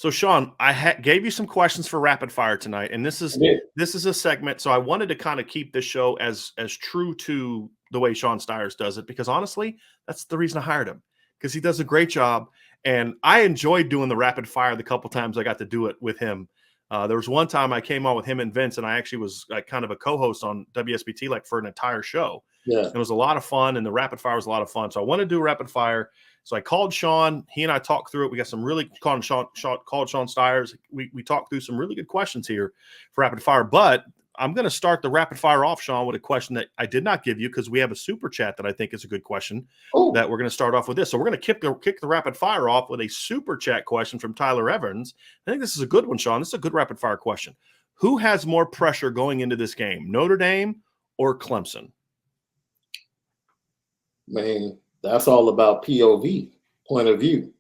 So, Sean, I gave you some questions for rapid fire tonight, and this is a segment. So I wanted to kind of keep this show as true to the way Sean Stiers does it, because honestly, that's the reason I hired him, because he does a great job, and I enjoyed doing the rapid fire the couple times I got to do it with him. There was one time I came on with him and Vince, and I actually was kind of a co-host on WSBT like for an entire show. Yeah, it was a lot of fun, and the rapid fire was a lot of fun. So I wanted to do rapid fire. So I called Sean. He and I talked through it. We got some really called Sean Stiers. We talked through some really good questions here for rapid fire. But I'm going to start the rapid fire off, Sean, with a question that I did not give you, because we have a super chat that I think is a good question that we're going to start off with this. So we're going to kick the rapid fire off with a super chat question from Tyler Evans. I think this is a good one, Sean. This is a good rapid fire question. Who has more pressure going into this game, Notre Dame or Clemson? Man, that's all about POV, point of view.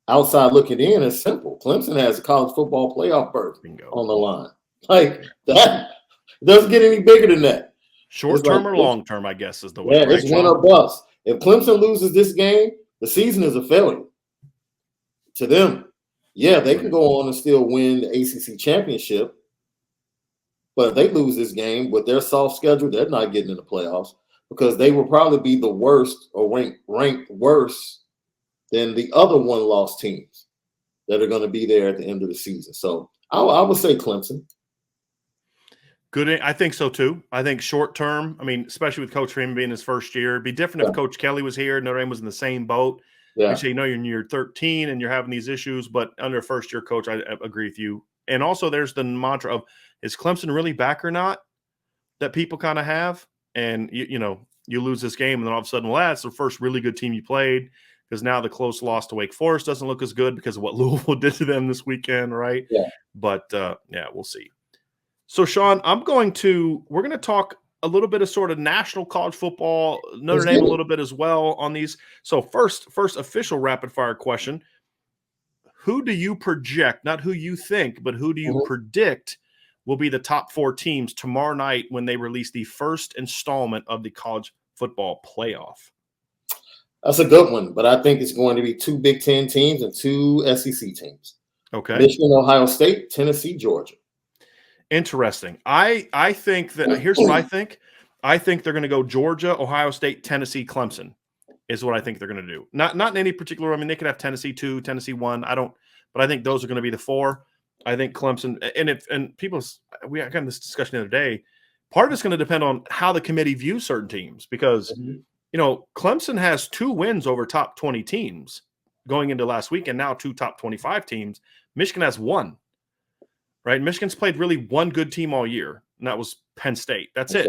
Outside looking in, it's simple. Clemson has a college football playoff berth on the line. Like that doesn't get any bigger than that. Short term or long term, I guess, is the way. Yeah, it's win or bust. If Clemson loses this game, the season is a failure to them. Yeah, they can go on and still win the ACC championship, but if they lose this game with their soft schedule, they're not getting in the playoffs, because they will probably be the worst or ranked worse than the other one-loss teams that are going to be there at the end of the season. So I would say Clemson. Good. I think so, too. I think short term, I mean, especially with Coach Freeman being his first year, it'd be different if Coach Kelly was here. Notre Dame was in the same boat. Yeah. You say, you're in year 13 and you're having these issues, but under a first-year coach, I agree with you. And also there's the mantra of, is Clemson really back or not, that people kind of have? And, you lose this game, and then all of a sudden, well, that's the first really good team you played, because now the close loss to Wake Forest doesn't look as good because of what Louisville did to them this weekend, right? Yeah. But, we'll see. So, Sean, we're going to talk a little bit of sort of national college football, Notre Dame a little bit as well on these. So first official rapid-fire question. Who do you project, not who you think, but who do you predict will be the top 4 teams tomorrow night when they release the first installment of the college football playoff? That's a good one, but I think it's going to be 2 Big Ten teams and 2 SEC teams. Okay. Michigan, Ohio State, Tennessee, Georgia. Interesting. I think that here's what I think. I think they're going to go Georgia, Ohio State, Tennessee, Clemson is what I think they're going to do. Not in any particular. I mean, they could have Tennessee 2, Tennessee 1. But I think those are going to be the 4. I think Clemson we had this discussion the other day. Part of it's going to depend on how the committee views certain teams, because Clemson has 2 wins over top 20 teams going into last week, and now 2 top 25 teams. Michigan has 1. Right, Michigan's played really 1 good team all year, and that was Penn State. That's it.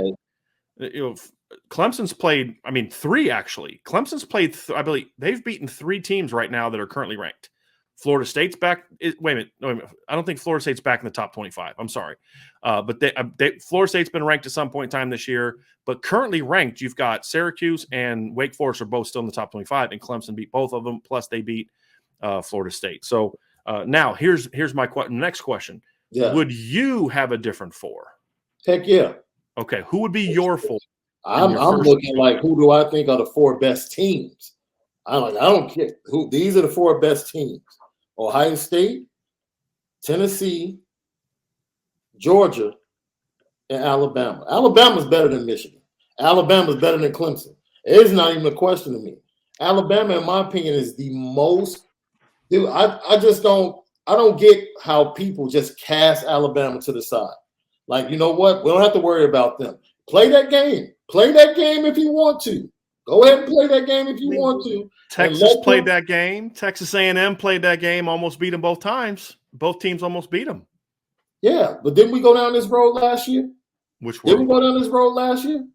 Clemson's played, 3 actually. Clemson's played, I believe, they've beaten 3 teams right now that are currently ranked. Florida State's back. Wait a minute. I don't think Florida State's back in the top 25. I'm sorry. But Florida State's been ranked at some point in time this year. But currently ranked, you've got Syracuse and Wake Forest are both still in the top 25, and Clemson beat both of them, plus they beat Florida State. So now here's my next question. Yeah. Would you have a different 4? Heck yeah. Okay. Who would be your 4? I'm looking like, who do I think are the 4 best teams? I don't care who. These are the 4 best teams: Ohio State, Tennessee, Georgia, and Alabama. Alabama's better than Michigan. Alabama's better than Clemson. It's not even a question to me. Alabama, in my opinion, is the most. Dude, I don't get how people just cast Alabama to the side. Like, you know what? We don't have to worry about them. Play that game. Play that game if you want to. Go ahead and play that game if you want to. Texas played that game. Texas A&M played that game, almost beat them both times. Both teams almost beat them. Yeah, but didn't we go down this road last year? Which road? Didn't we go down this road last year?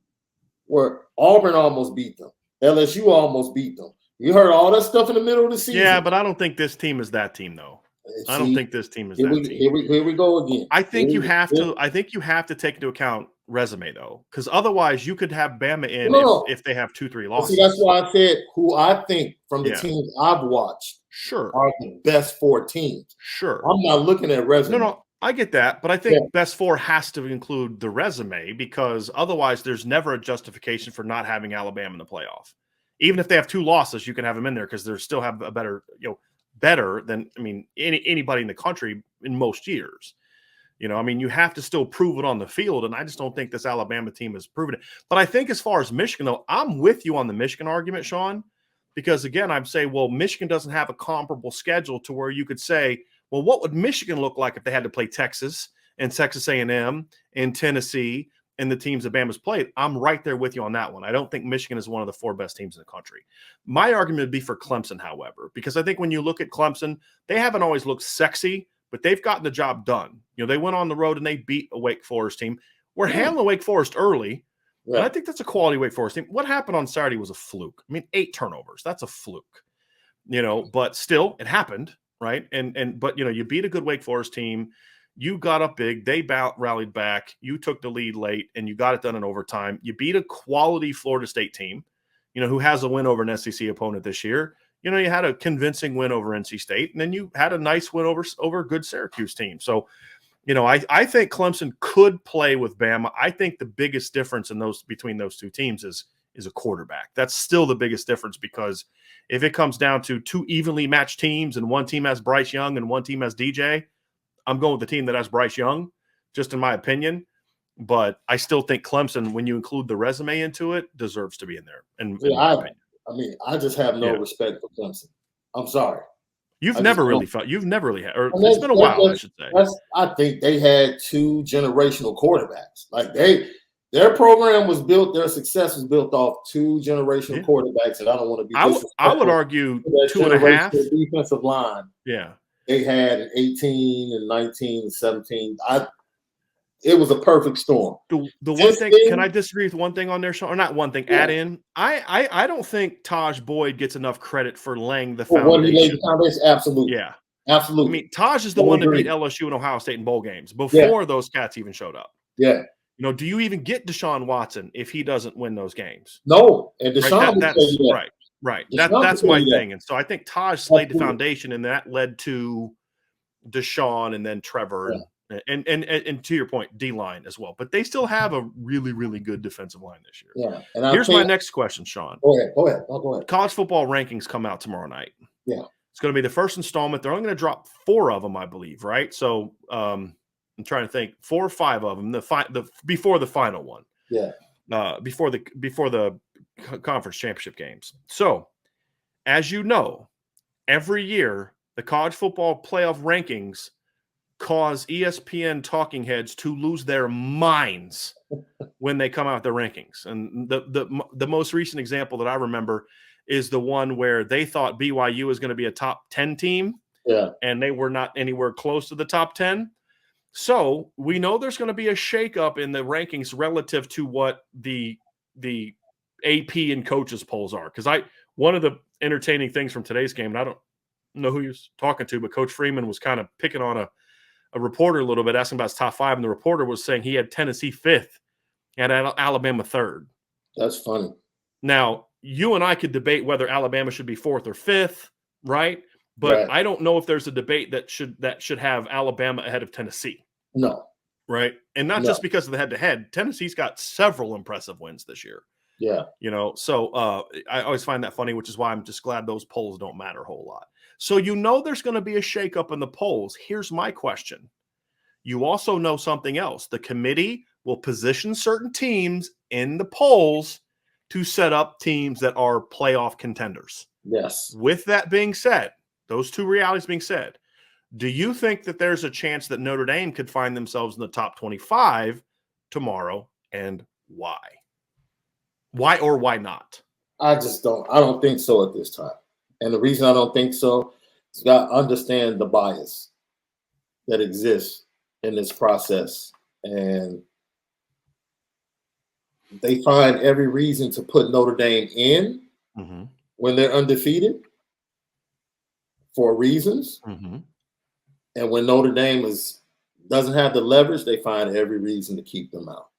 Where Auburn almost beat them. LSU almost beat them. You heard all that stuff in the middle of the season. Yeah, but I don't think this team is that team, though. I don't think this team is that team. Here we go again. I think you have to take into account resume, though, because otherwise you could have Bama in if they have 2-3 losses. See, that's why I said who I think from the teams I've watched are the best 4 teams. Sure. I'm not looking at resume. No, I get that, but I think best 4 has to include the resume, because otherwise there's never a justification for not having Alabama in the playoff. Even if they have 2 losses, you can have them in there because they still have a better better than, anybody in the country in most years. You have to still prove it on the field, and I just don't think this Alabama team has proven it. But I think as far as Michigan, though, I'm with you on the Michigan argument, Sean, because, again, I'd say, well, Michigan doesn't have a comparable schedule to where you could say, well, what would Michigan look like if they had to play Texas and Texas A&M and Tennessee and the teams that Bama's played? I'm right there with you on that one. I don't think Michigan is one of the 4 best teams in the country. My argument would be for Clemson, however, because I think when you look at Clemson, they haven't always looked sexy, but they've gotten the job done. They went on the road and they beat a Wake Forest team. We're handling Wake Forest early, and I think that's a quality Wake Forest team. What happened on Saturday was a fluke. 8 turnovers. That's a fluke. But still, it happened, right? But you beat a good Wake Forest team. You got up big. They rallied back. You took the lead late, and you got it done in overtime. You beat a quality Florida State team, who has a win over an SEC opponent this year. You had a convincing win over NC State, and then you had a nice win over a good Syracuse team. So, I think Clemson could play with Bama. I think the biggest difference between those two teams is a quarterback. That's still the biggest difference, because if it comes down to 2 evenly matched teams and one team has Bryce Young and one team has DJ, I'm going with the team that has Bryce Young, just in my opinion. But I still think Clemson, when you include the resume into it, deserves to be in there. In my opinion. I just have no respect for Clemson. I'm sorry. You've never really had, or it's been a while, I should say. I think they had 2 generational quarterbacks. Like their program was built, their success was built off 2 generational quarterbacks, and I don't want to be disrespectful. I would argue 2.5 defensive line. Yeah. They had an 18 and 19 and 17. It was a perfect storm. The one thing, can I disagree with one thing on there, Sean? Or not one thing, add in. I don't think Taj Boyd gets enough credit for laying the foundation. What he laid the foundation, absolutely. Yeah. Absolutely. Taj is the one that beat LSU and Ohio State in bowl games before those cats even showed up. Yeah. Do you even get Deshaun Watson if he doesn't win those games? No. And Deshaun right. That's my thing. And so I think Taj laid the foundation, and that led to Deshaun and then Trevor. Yeah. And to your point, D-line as well. But they still have a really, really good defensive line this year. Yeah. And here's my next question, Sean. Go ahead. Go ahead. College football rankings come out tomorrow night. Yeah. It's going to be the first installment. They're only going to drop 4 of them, I believe, right? So I'm trying to think, 4 or 5 of them, before the final one. Yeah. Before the conference championship games. So, as you know, every year the college football playoff rankings cause ESPN talking heads to lose their minds when they come out with their rankings. And the most recent example that I remember is the one where they thought BYU was going to be a top 10 team. Yeah. And they were not anywhere close to the top 10. So we know there's going to be a shakeup in the rankings relative to what the AP and coaches polls are. Because one of the entertaining things from today's game, and I don't know who he was talking to, but Coach Freeman was kind of picking on a reporter a little bit, asking about his top 5, and the reporter was saying he had Tennessee 5th and Alabama 3rd. That's funny. Now, you and I could debate whether Alabama should be 4th or 5th, right? But I don't know if there's a debate that should have Alabama ahead of Tennessee. No. Right? And not just because of the head-to-head. Tennessee's got several impressive wins this year. Yeah. So I always find that funny, which is why I'm just glad those polls don't matter a whole lot. So there's going to be a shakeup in the polls. Here's my question. You also know something else. The committee will position certain teams in the polls to set up teams that are playoff contenders. Yes. With that being said, those 2 realities being said, do you think that there's a chance that Notre Dame could find themselves in the top 25 tomorrow, and why? Why or why not? I don't think so at this time. And the reason I don't think so is you got to understand the bias that exists in this process. And they find every reason to put Notre Dame in when they're undefeated for reasons. Mm-hmm. And when Notre Dame doesn't have the leverage, they find every reason to keep them out.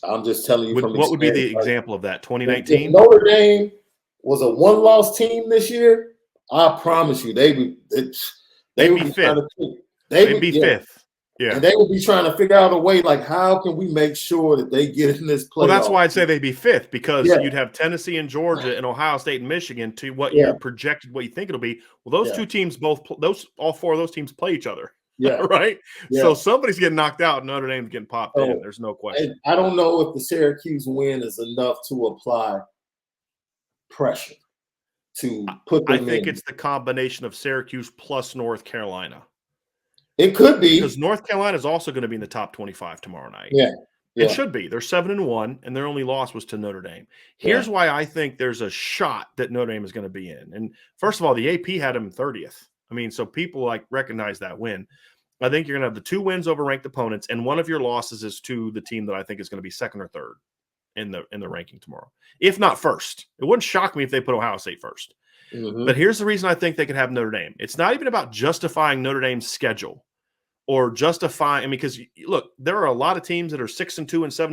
I'm just telling you from experience. What would be the example of that? 2019? If Notre Dame was a 1-loss team this year, I promise you they'd be 5th. They'd be 5th. Yeah. And they will be trying to figure out a way, like, how can we make sure that they get in this playoff? Well, that's why I'd say they'd be fifth, because Yeah. you'd have Tennessee and Georgia and Ohio State and Michigan to what Yeah. you projected, what you think it'll be. Well, those Yeah. two teams all four of those teams play each other. Yeah. Right? Yeah. So somebody's getting knocked out. Notre Dame's getting popped So, in. There's no question. I don't know if the Syracuse win is enough to apply pressure to put them I think in. it's the combination of Syracuse plus North Carolina. It could be. Because North Carolina is also going to be in the top 25 tomorrow night. Yeah. Yeah. It should be. They're 7-1, and their only loss was to Notre Dame. Here's why I think there's a shot that Notre Dame is going to be in. And first of all, the AP had them 30th. I mean, so people like recognize that win. I think you're going to have the 2 wins over ranked opponents, and one of your losses is to the team that I think is going to be second or third in the ranking tomorrow, if not first. It wouldn't shock me if they put Ohio State first. Mm-hmm. But here's the reason I think they can have Notre Dame. It's not even about justifying Notre Dame's schedule or justifying. I mean, because look, there are a lot of teams that are 6-2 and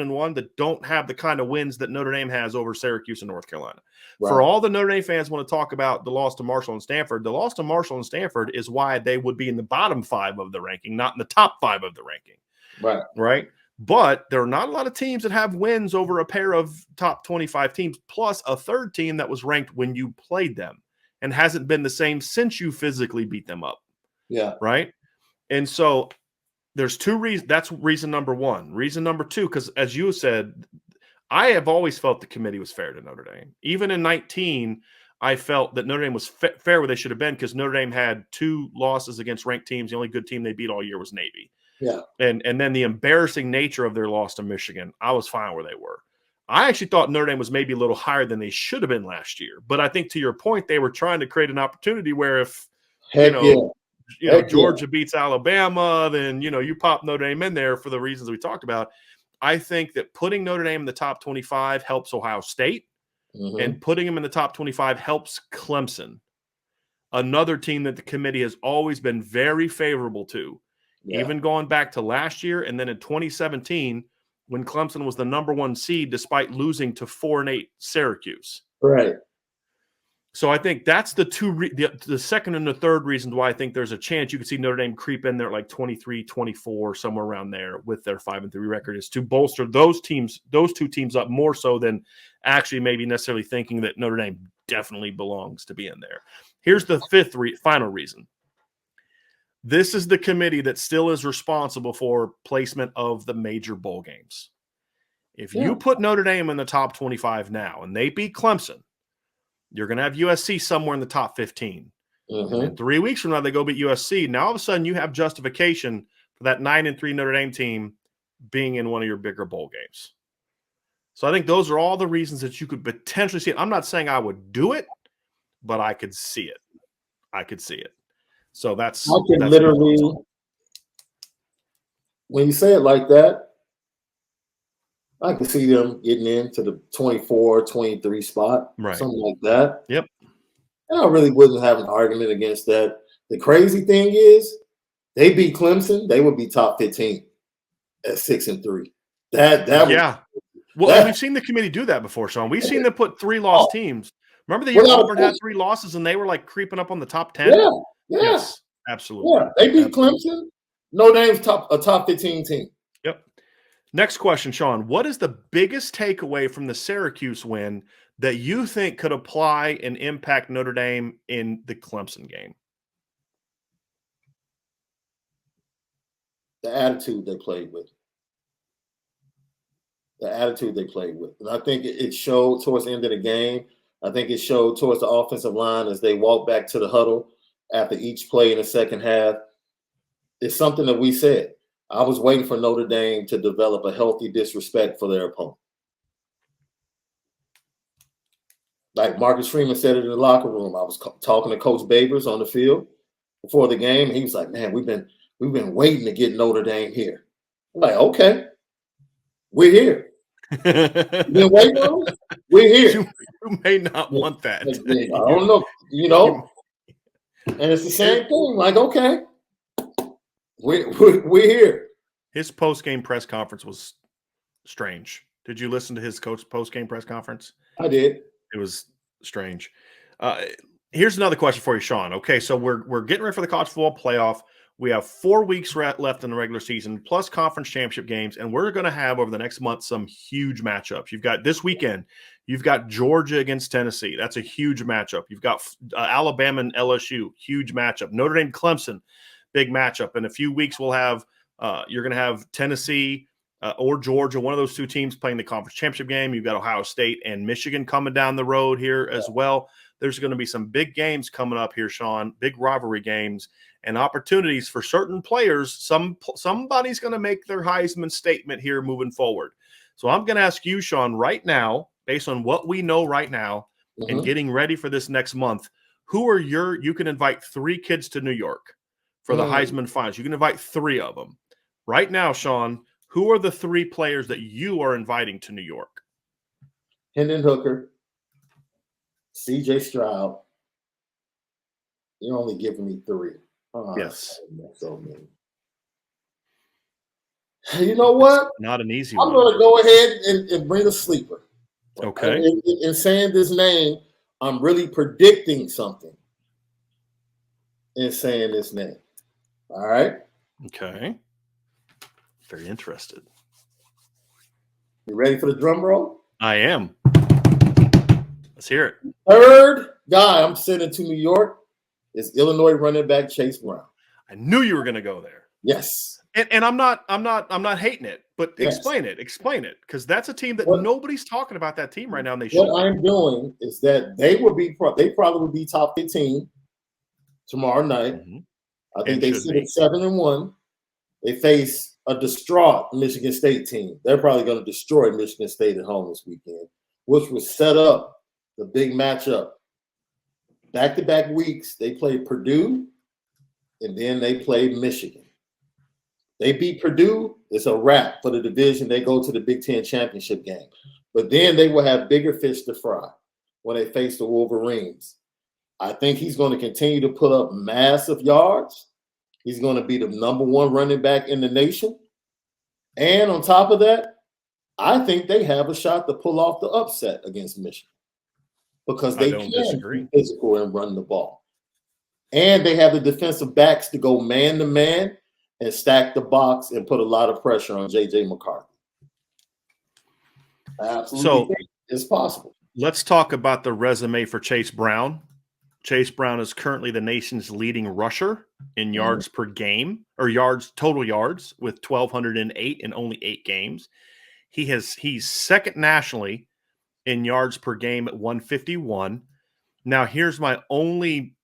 7-1 that don't have the kind of wins that Notre Dame has over Syracuse and North Carolina. Right. For all the Notre Dame fans want to talk about the loss to Marshall and Stanford, the loss to Marshall and Stanford is why they would be in the bottom 5 of the ranking, not in the top 5 of the ranking. Right. Right. But there are not a lot of teams that have wins over a pair of top 25 teams, plus a third team that was ranked when you played them and hasn't been the same since you physically beat them up. Yeah. Right. And so there's 2 reasons. That's reason number 1. Reason number 2, because as you said, I have always felt the committee was fair to Notre Dame. Even in 19, I felt that Notre Dame was fair where they should have been, because Notre Dame had 2 losses against ranked teams. The only good team they beat all year was Navy. Yeah. And then the embarrassing nature of their loss to Michigan, I was fine where they were. I actually thought Notre Dame was maybe a little higher than they should have been last year. But I think to your point, they were trying to create an opportunity where if, Georgia beats Alabama, then, you pop Notre Dame in there for the reasons we talked about. I think that putting Notre Dame in the top 25 helps Ohio State, and putting them in the top 25 helps Clemson, another team that the committee has always been very favorable to, even going back to last year. And then in 2017, when Clemson was the number 1 seed, despite losing to 4-8 Syracuse. Right. So I think that's the 2 the second and the third reasons why I think there's a chance you could see Notre Dame creep in there at like 23, 24, somewhere around there with their 5-3 record, is to bolster those 2 teams up more so than actually maybe necessarily thinking that Notre Dame definitely belongs to be in there. Here's the final reason. This is the committee that still is responsible for placement of the major bowl games. If you put Notre Dame in the top 25 now and they beat Clemson, you're going to have USC somewhere in the top 15. And then 3 weeks from now, they go beat USC. Now, all of a sudden, you have justification for that 9-3 Notre Dame team being in one of your bigger bowl games. So I think those are all the reasons that you could potentially see it. I'm not saying I would do it, but I could see it. So that's literally, when you say it like that, I can see them getting into the 24, 23 spot, something like that. Yep. And I really wouldn't have an argument against that. The crazy thing is, they beat Clemson, they would be top 15 at 6-3. Well, we've seen the committee do that before, Sean. We've seen them put 3-loss teams. Remember the year Auburn had 3 losses and they were like creeping up on the top 10? Yeah. Yes, absolutely. Yeah, they beat Clemson. Notre Dame's a top 15 team. Yep. Next question, Sean. What is the biggest takeaway from the Syracuse win that you think could apply and impact Notre Dame in the Clemson game? The attitude they played with. And I think it showed towards the end of the game. I think it showed towards the offensive line as they walked back to the huddle after each play in the second half. It's something that we said. I was waiting for Notre Dame to develop a healthy disrespect for their opponent. Like Marcus Freeman said it in the locker room. I was talking to Coach Babers on the field before the game. He was like, "Man, we've been waiting to get Notre Dame here." I'm like, "Okay, we're here. You've been waiting on us? We're here." You may not want that. I don't know, And it's the same thing. Like, okay, we're here. His post-game press conference was strange. Did you listen to his coach post-game press conference? I did. It was strange. Here's another question for you, Sean. Okay, so we're getting ready for the college football playoff. We have 4 weeks left in the regular season, plus conference championship games, and we're going to have over the next month some huge matchups. You've got this weekend, you've got Georgia against Tennessee. That's a huge matchup. You've got Alabama and LSU, huge matchup. Notre Dame, Clemson, big matchup. In a few weeks, we'll have you're going to have Tennessee or Georgia, one of those two teams playing the conference championship game. You've got Ohio State and Michigan coming down the road here as well. There's going to be some big games coming up here, Sean, big rivalry games and opportunities for certain players. Somebody's going to make their Heisman statement here moving forward. So I'm going to ask you, Sean, right now, based on what we know right now and getting ready for this next month, who are you can invite 3 kids to New York for the Heisman Finals. You can invite 3 of them. Right now, Sean, who are the 3 players that you are inviting to New York? Hendon Hooker, C.J. Stroud. You're only giving me 3. Yes. So many. You know what? It's not an easy I'm one. going to go ahead and bring a sleeper. Okay. In saying this name, I'm really predicting something in saying this name. All right? Okay. Very interested. You ready for the drum roll? I am. Let's hear it. Third guy I'm sending to New York is Illinois running back Chase Brown. I knew you were going to go there. Yes. And I'm not hating it, but Yes. explain it, because that's a team that nobody's talking about that team right now. And they what I'm doing is that they probably will be top 15 tomorrow night. I think they sit at 7-1. They face a distraught Michigan State team. They're probably going to destroy Michigan State at home this weekend, which was set up the big matchup. Back-to-back weeks, they played Purdue, and then they played Michigan. They beat Purdue. It's a wrap for the division. They go to the Big Ten championship game. But then they will have bigger fish to fry when they face the Wolverines. I think he's going to continue to put up massive yards. He's going to be the number 1 running back in the nation. And on top of that, I think they have a shot to pull off the upset against Michigan because they can be physical and run the ball. And they have the defensive backs to go man-to-man and stack the box and put a lot of pressure on J.J. McCarthy. Absolutely, it's possible. Let's talk about the resume for Chase Brown. Chase Brown is currently the nation's leading rusher in yards per game, or total yards, with 1,208 in only 8 games. He's second nationally in yards per game at 151. Now, here's my only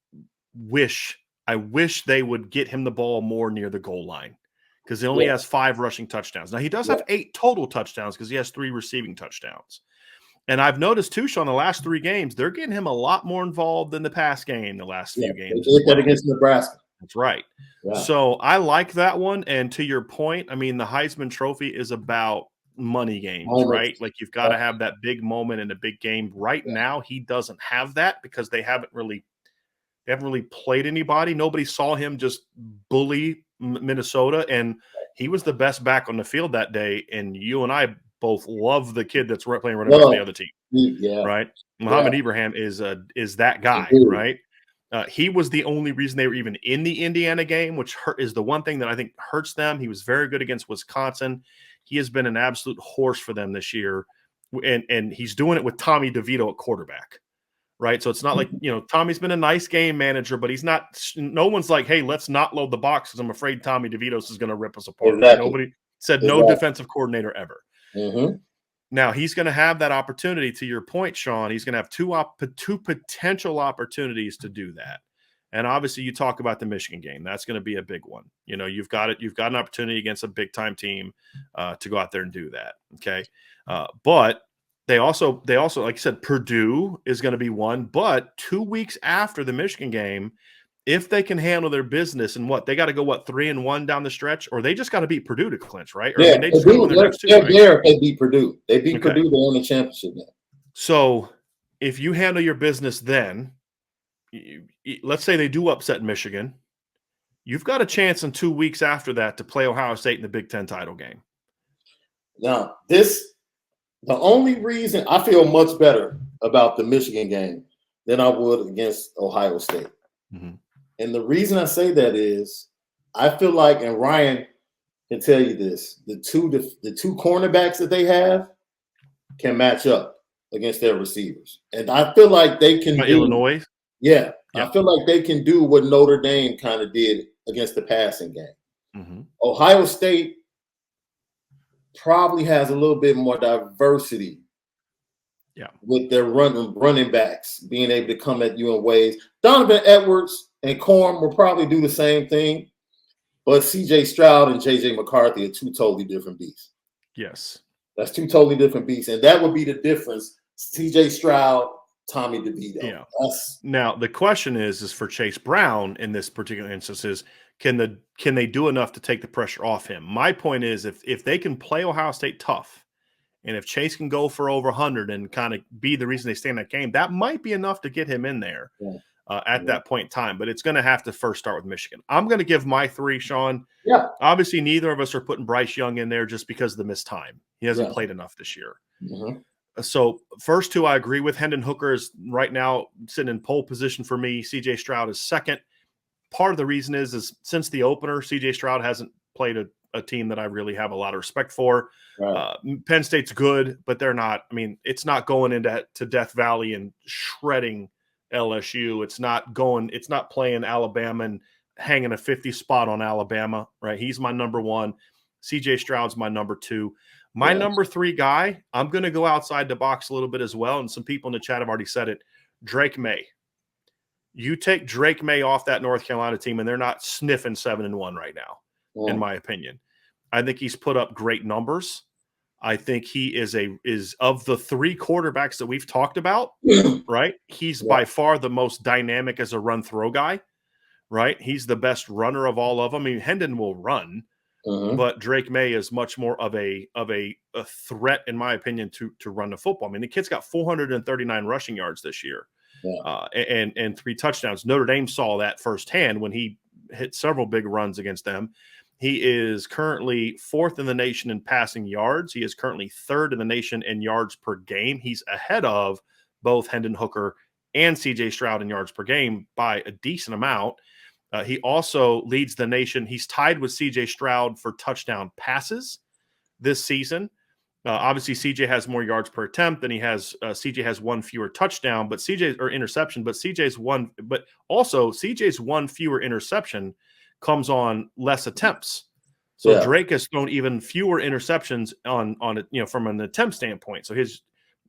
wish. I wish they would get him the ball more near the goal line because he only has 5 rushing touchdowns. Now, he does have 8 total touchdowns because he has 3 receiving touchdowns. And I've noticed, too, Sean, the last 3 games, they're getting him a lot more involved in the pass game the last few games. They did that against Nebraska. That's right. Yeah. So I like that one. And to your point, I mean, the Heisman Trophy is about money games, right? Like you've got to have that big moment in a big game. Right now, he doesn't have that because they haven't really played anybody. Nobody saw him just bully Minnesota, and he was the best back on the field that day. And you and I both love the kid that's playing running back for the other team, right? Muhammad Ibrahim is that guy, right? He was the only reason they were even in the Indiana game, which is the one thing that I think hurts them. He was very good against Wisconsin. He has been an absolute horse for them this year, and he's doing it with Tommy DeVito at quarterback. Right. So it's not like, Tommy's been a nice game manager, but he's not, no one's like, hey, let's not load the box because I'm afraid Tommy DeVitos is going to rip us apart. Exactly. Nobody said no defensive coordinator ever. Now he's going to have that opportunity, to your point, Sean. He's going to have two potential opportunities to do that. And obviously you talk about the Michigan game. That's going to be a big one. You've got an opportunity against a big time team to go out there and do that. Okay. But They also, like I said, Purdue is going to be one, but 2 weeks after the Michigan game, if they can handle their business and they got to go 3-1 down the stretch, or they just got to beat Purdue to clinch, right? Or, yeah, they just go they're there if they beat Purdue. They beat Purdue, they won the championship game. So if you handle your business, then let's say they do upset Michigan, you've got a chance in 2 weeks after that to play Ohio State in the Big Ten title game. Now, the only reason I feel much better about the Michigan game than I would against Ohio State. And the reason I say that is I feel like, and Ryan can tell you this, the two cornerbacks that they have can match up against their receivers. And I feel like they can do Illinois. Yeah. Yeah. I feel like they can do what Notre Dame kind of did against the passing game. Mm-hmm. Ohio State probably has a little bit more diversity. Yeah. With their running backs being able to come at you in ways. Donovan Edwards and Corm will probably do the same thing, but CJ Stroud and JJ McCarthy are two totally different beasts. Yes. That's two totally different beasts. And that would be the difference. CJ Stroud, Tommy DeVito. Yeah. Now the question is for Chase Brown in this particular instance is can they do enough to take the pressure off him? My point is if they can play Ohio State tough, and if Chase can go for over 100 and kind of be the reason they stay in that game, that might be enough to get him in there at that point in time. But it's going to have to first start with Michigan. I'm going to give my 3, Sean. Yeah. Obviously, neither of us are putting Bryce Young in there just because of the missed time. He hasn't played enough this year. Mm-hmm. So first 2, I agree with. Hendon Hooker is right now sitting in pole position for me. C.J. Stroud is second. Part of the reason is since the opener, C.J. Stroud hasn't played a team that I really have a lot of respect for. Right. Penn State's good, but they're not. I mean, it's not going into Death Valley and shredding LSU. It's not playing Alabama and hanging a 50 spot on Alabama, right? He's my number 1. CJ Stroud's my number 2. My number 3 guy, I'm going to go outside the box a little bit as well, and some people in the chat have already said it, Drake May. You take Drake May off that North Carolina team, and they're not sniffing 7-1 right now, in my opinion. I think he's put up great numbers. I think he is of the 3 quarterbacks that we've talked about, right? He's by far the most dynamic as a run throw guy, right? He's the best runner of all of them. I mean, Hendon will run, but Drake May is much more of a threat, in my opinion, to run the football. I mean, the kid's got 439 rushing yards this year, and 3 touchdowns. Notre Dame saw that firsthand when he hit several big runs against them. He is currently 4th in the nation in passing yards. He is currently 3rd in the nation in yards per game. He's ahead of both Hendon Hooker and C.J. Stroud in yards per game by a decent amount. He also leads the nation. He's tied with C.J. Stroud for touchdown passes this season. Obviously, C.J. has more yards per attempt than he has. C.J. has 1 fewer touchdown, but interception. But C.J's 1. But also C.J.'s 1 fewer interception comes on less attempts. So Drake has thrown even fewer interceptions on it, from an attempt standpoint. So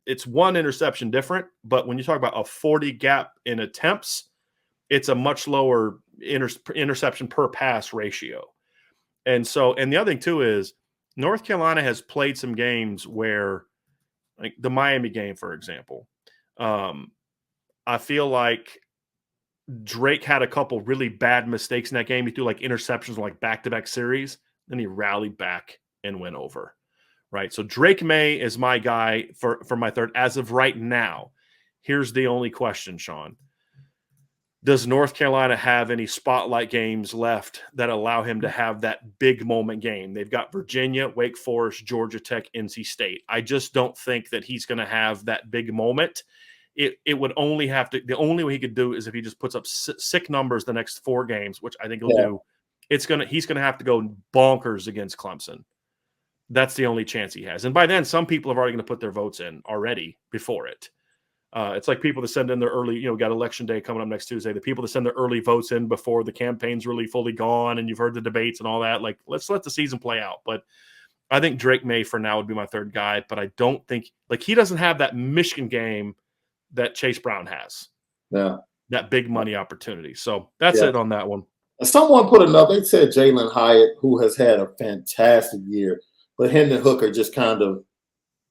it's 1 interception different, but when you talk about a 40 gap in attempts, it's a much lower interception per pass ratio. And the other thing too is North Carolina has played some games where, like the Miami game, for example, I feel like Drake had a couple really bad mistakes in that game. He threw like interceptions, like back-to-back series. Then he rallied back and went over, right? So Drake May is my guy for my 3rd as of right now. Here's the only question, Sean. Does North Carolina have any spotlight games left that allow him to have that big moment game? They've got Virginia, Wake Forest, Georgia Tech, NC State. I just don't think that he's going to have that big moment. It would only have to – the only way he could do is if he just puts up sick numbers the next 4 games, which I think he'll do. He's going to have to go bonkers against Clemson. That's the only chance he has. And by then, some people are already going to put their votes in already before it. It's like people that send in their early, got election day coming up next Tuesday. The people that send their early votes in before the campaign's really fully gone and you've heard the debates and all that. Like, let's let the season play out. But I think Drake May for now would be my 3rd guy. But I don't think, he doesn't have that Michigan game that Chase Brown has. Yeah. That big money opportunity. So that's it on that one. Someone put another, they said Jalen Hyatt, who has had a fantastic year, but Hendon Hooker just kind of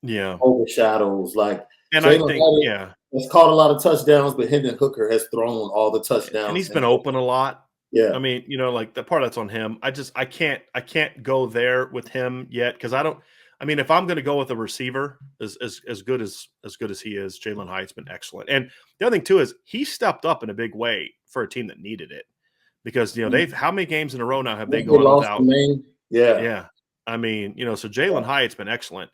overshadows. And Jalen I think, Hyatt has caught a lot of touchdowns, but Hendon Hooker has thrown all the touchdowns. And he's been open a lot. Yeah. I mean, the part that's on him. I can't go there with him yet because if I'm going to go with a receiver as good as he is, Jalen Hyatt's been excellent. And the other thing too is he stepped up in a big way for a team that needed it because they've how many games in a row now have they gone without? Yeah. I mean, so Jalen Hyatt's been excellent.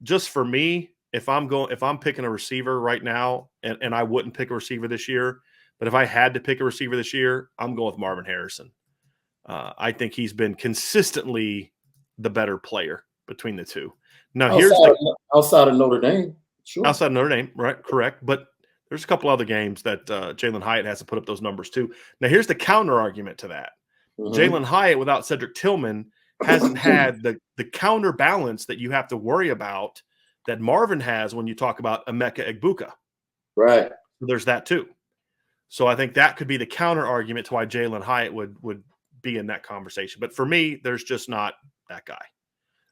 Just for me, if I'm picking a receiver right now, and I wouldn't pick a receiver this year, but if I had to pick a receiver this year, I'm going with Marvin Harrison. I think he's been consistently the better player between the two. Now, here's the outside of Notre Dame. Sure. Outside of Notre Dame, right? Correct. But there's a couple other games that Jalen Hyatt has to put up those numbers too. Now, here's the counter argument to that. Jalen Hyatt without Cedric Tillman hasn't had the counterbalance that you have to worry about that Marvin has when you talk about Emeka Egbuka. Right. There's that too. So I think that could be the counter argument to why Jalen Hyatt would be in that conversation. But for me, there's just not that guy.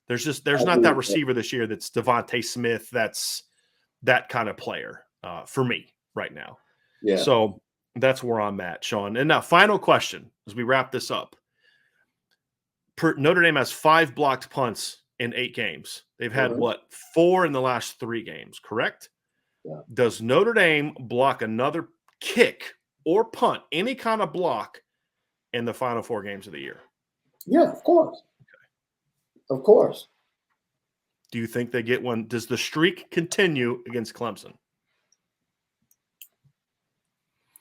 There's not that receiver this year that's Devontae Smith. That's that kind of player for me right now. Yeah. So that's where I'm at, Sean. And now, final question as we wrap this up. Notre Dame has 5 blocked punts in 8 games. They've had, 4 in the last 3 games, correct? Yeah. Does Notre Dame block another kick or punt, any kind of block, in the final 4 games of the year? Yeah, of course. Okay. Of course. Do you think they get one? Does the streak continue against Clemson?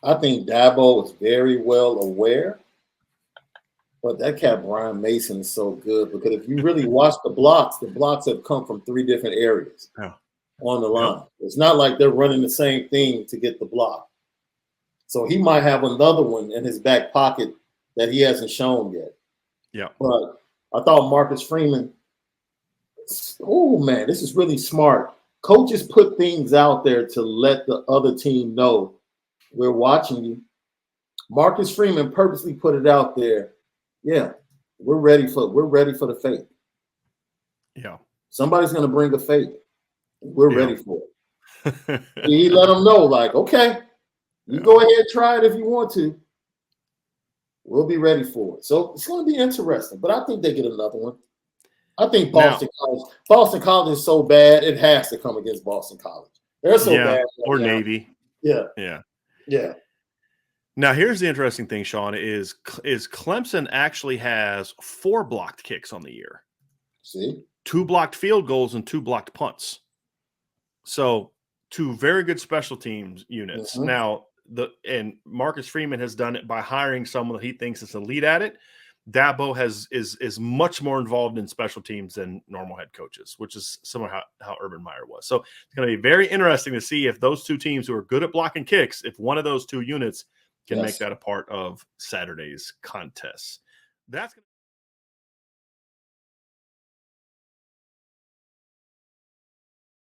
I think Dabo is very well aware, but that cat Brian Mason is so good because if you really watch the blocks have come from 3 different areas on the line. Yep. It's not like they're running the same thing to get the block. So he might have another one in his back pocket that he hasn't shown yet. Yeah. But I thought Marcus Freeman, oh man, this is really smart. Coaches put things out there to let the other team know we're watching you. Marcus Freeman purposely put it out there. Yeah, we're ready for the fake. Yeah. Somebody's gonna bring a fake. We're ready for it. He let them know, like, okay, you go ahead, try it if you want to. We'll be ready for it. So it's going to be interesting, but I think they get another one. I think Boston College is so bad, it has to come against Boston College. They're so bad. Or Navy. Yeah. Yeah. Yeah. Now, here's the interesting thing, Sean, is Clemson actually has 4 blocked kicks on the year. See? 2 blocked field goals and 2 blocked punts. So 2 very good special teams units. Mm-hmm. Now, and Marcus Freeman has done it by hiring someone that he thinks is elite at it. Dabo is much more involved in special teams than normal head coaches, which is similar how Urban Meyer was. So it's going to be very interesting to see if those 2 teams who are good at blocking kicks, if one of those 2 units can make that a part of Saturday's contest. That's